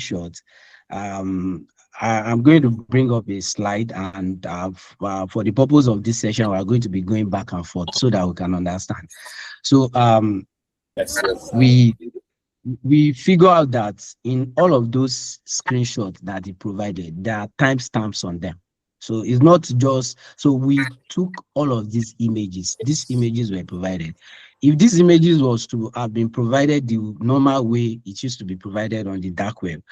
screenshot. I'm going to bring up a slide, and for the purpose of this session, we're going to be going back and forth so that we can understand. So Yes, yes. we figure out that in all of those screenshots that he provided, there are timestamps on them. So it's not just, so we took all of these images. These images were provided. If these images was to have been provided the normal way it used to be provided on the dark web,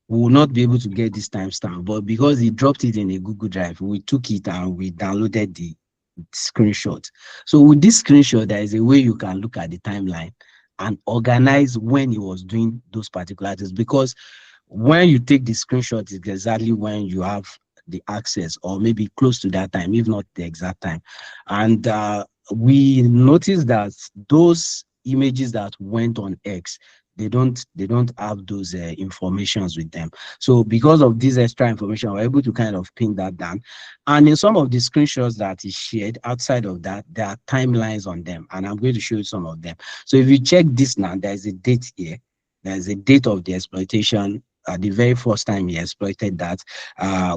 we will not be able to get this timestamp. But because he dropped it in a Google Drive, we took it and we downloaded the screenshot. So with this screenshot, there is a way you can look at the timeline and organize when he was doing those particular things, because when you take the screenshot, it's exactly when you have the access, or maybe close to that time, if not the exact time. And we noticed that those images that went on X, they don't have those informations with them. So because of this extra information, we're able to kind of pin that down. And in some of the screenshots that is shared outside of that, there are timelines on them, and I'm going to show you some of them. So if you check this now, there's a date here. There's a date of the exploitation. The very first time he exploited that.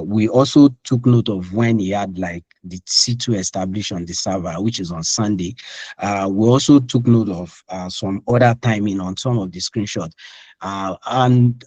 We also took note of when he had like the C2 established on the server, which is on Sunday. We also took note of some other timing on some of the screenshots. And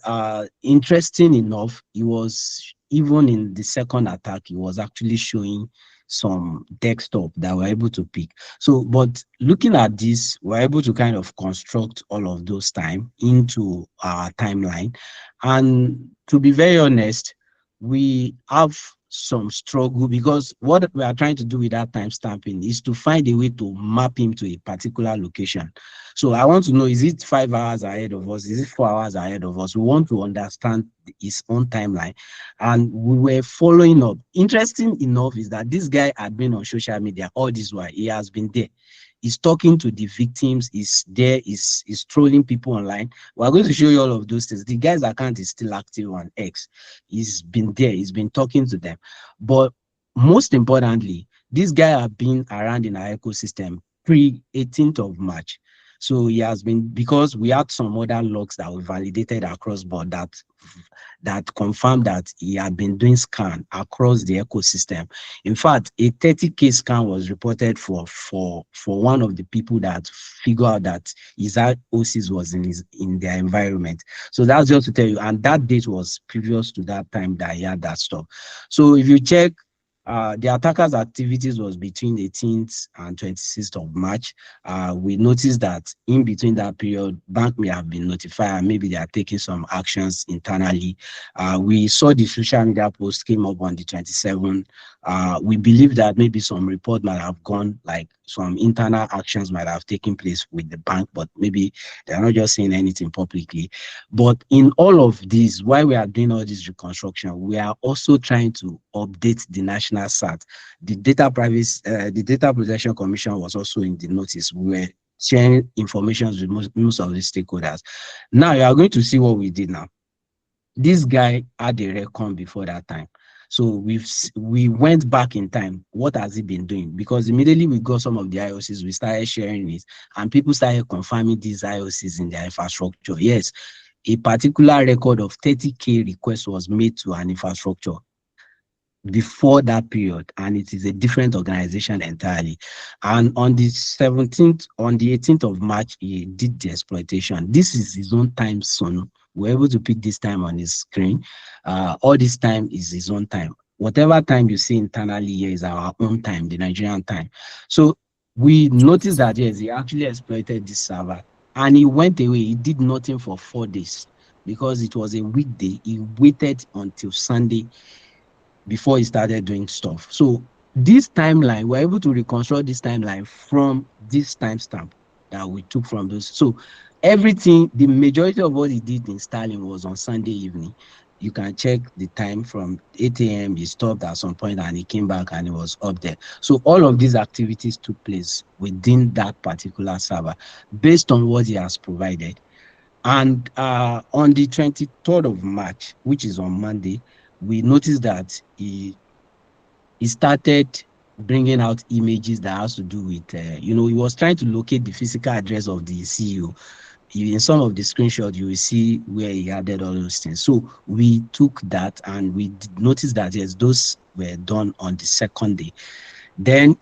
interesting enough, he was, even in the second attack, he was actually showing some desktop that we're able to pick. So, but looking at this, we're able to kind of construct all of those time into our timeline. And to be very honest, we have some struggle, because what we are trying to do with that time stamping is to find a way to map him to a particular location. So I want to know, is it 5 hours ahead of us? Is it 4 hours ahead of us? We want to understand his own timeline. And we were following up. Interesting enough is that this guy had been on social media all this while. He has been there. He's talking to the victims, he's there, he's trolling people online. We're going to show you all of those things. The guy's account is still active on X. He's been there, he's been talking to them. But most importantly, this guy has been around in our ecosystem pre-18th of March. So he has been, because we had some other logs that were validated across board that confirmed that he had been doing scan across the ecosystem. In fact, a 30K scan was reported for one of the people that figured out that his OCs was in their environment. So that's just to tell you, and that date was previous to that time that he had that stuff. So if you check, the attackers' activities was between 18th and 26th of March. We noticed that in between that period, bank may have been notified and maybe they are taking some actions internally. We saw the social media post came up on the 27th. We believe that maybe some report might have gone, like some internal actions might have taken place with the bank, but maybe they're not just saying anything publicly. But in all of this, while we are doing all this reconstruction, we are also trying to update the national SAT. The Data Protection Commission was also in the notice. We were sharing information with most of the stakeholders. Now you are going to see what we did now. This guy had a recon before that time. So we went back in time. What has he been doing? Because immediately we got some of the IOCs, we started sharing it, and people started confirming these IOCs in their infrastructure. Yes, a particular record of 30K request was made to an infrastructure before that period, and it is a different organization entirely. And on the 17th, on the 18th of March, he did the exploitation. This is his own time zone. We're able to pick this time on his screen. All this time is his own time. Whatever time you see internally here is our own time, the Nigerian time. So we noticed that, yes, he actually exploited this server, and he went away. He did nothing for 4 days because it was a weekday. He waited until Sunday before he started doing stuff. So this timeline, we're able to reconstruct this timeline from this timestamp that we took from those. So everything, the majority of what he did in Stalin was on Sunday evening. You can check the time from 8 a.m. He stopped at some point and he came back and he was up there. So all of these activities took place within that particular server based on what he has provided. And on the 23rd of March, which is on Monday, we noticed that he started bringing out images that has to do with, he was trying to locate the physical address of the CEO in some of the screenshots, you will see where he added all those things. So we took that and we noticed that yes, those were done on the second day. Then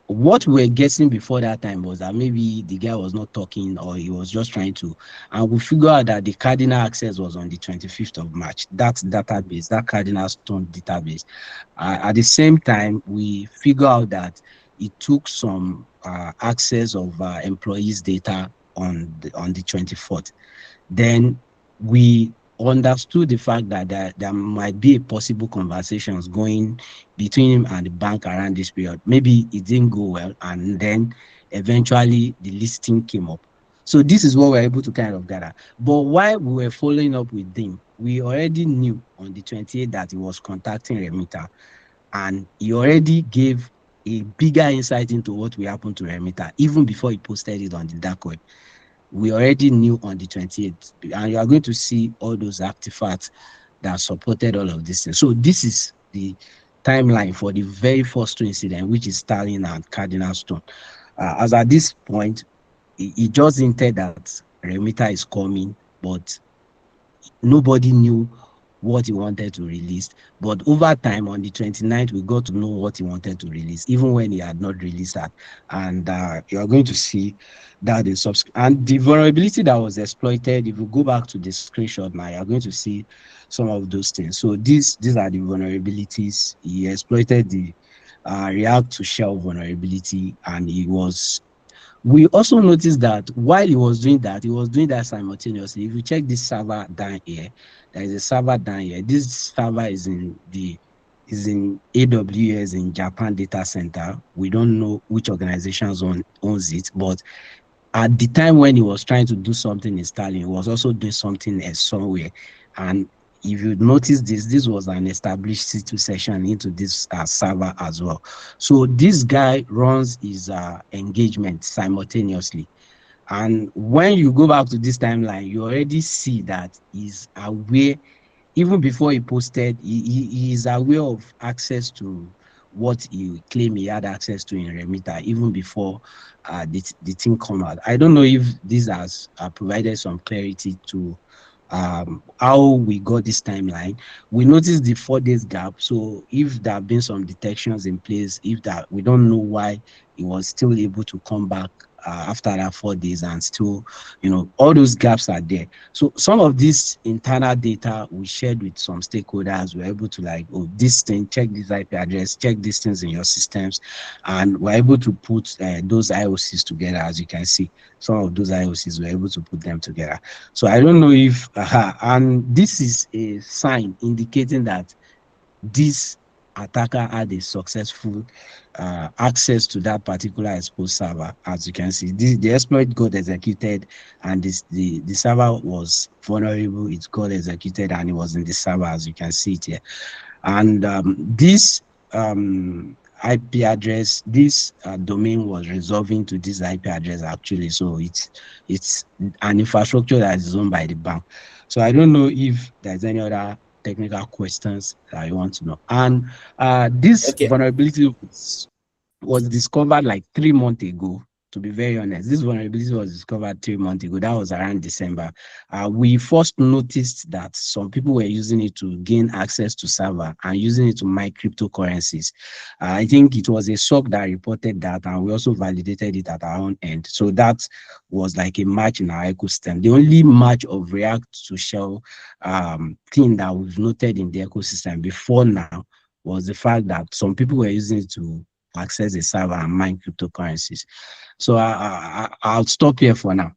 what we were guessing before that time was that maybe the guy was not talking or he was just trying to, and we figured out that the cardinal access was on the 25th of March. That database, that cardinal stone database. At the same time, we figured out that it took some access of employees' data on the 24th. Then we understood the fact that there might be a possible conversations going between him and the bank around this period. Maybe it didn't go well, and then eventually the listing came up. So this is what we're able to kind of gather. But while we were following up with him, we already knew on the 28th that he was contacting Remita, and he already gave a bigger insight into what will happen to Remita even before he posted it on the dark web. We already knew on the 28th, and you are going to see all those artifacts that supported all of this thing. So this is the timeline for the very first two incident, which is Stalin and Cardinal Stone. As at this point, he just hinted that Remita is coming, but nobody knew what he wanted to release. But over time, on the 29th, we got to know what he wanted to release, even when he had not released that. And you are going to see that in and the vulnerability that was exploited, if you go back to the screenshot now, you are going to see some of those things. So these are the vulnerabilities. He exploited the React to Shell vulnerability, and he was we also noticed that while he was doing that simultaneously. If you check this server down here, there is a server down here. This server is in AWS in Japan data center. We don't know which organizations owns it, but at the time when he was trying to do something in Stalin, he was also doing something else somewhere. And if you notice this was an established C2 session into this server as well. So this guy runs his engagement simultaneously. And when you go back to this timeline, you already see that he's aware, even before he posted, he is aware of access to what he claimed he had access to in Remita, even before the thing come out. I don't know if this has provided some clarity to how we got this timeline. We noticed the 4 days gap. So if there have been some detections in place, if that we don't know why he was still able to come back after that 4 days and still, all those gaps are there. So some of this internal data we shared with some stakeholders. We're able to like, oh, this thing, check this IP address, check these things in your systems, and we're able to put those IOCs together. As you can see, some of those IOCs were able to put them together. So I don't know if, and this is a sign indicating that this attacker had a successful access to that particular exposed server. As you can see, the exploit got executed, and the server was vulnerable. It got executed, and it was in the server, as you can see it here. And this IP address, this domain was resolving to this IP address actually. So it's an infrastructure that is owned by the bank. So I don't know if there's any other technical questions that you want to know. And this Okay. vulnerability was discovered like 3 months ago. To be very honest, this vulnerability was discovered 3 months ago. That was around December. We first noticed that some people were using it to gain access to server and using it to mine cryptocurrencies. I think it was a SOC that reported that, and we also validated it at our own end. So that was like a match in our ecosystem. The only match of React to Shell thing that we've noted in the ecosystem before now was the fact that some people were using it to access the server and mine cryptocurrencies. So I'll stop here for now.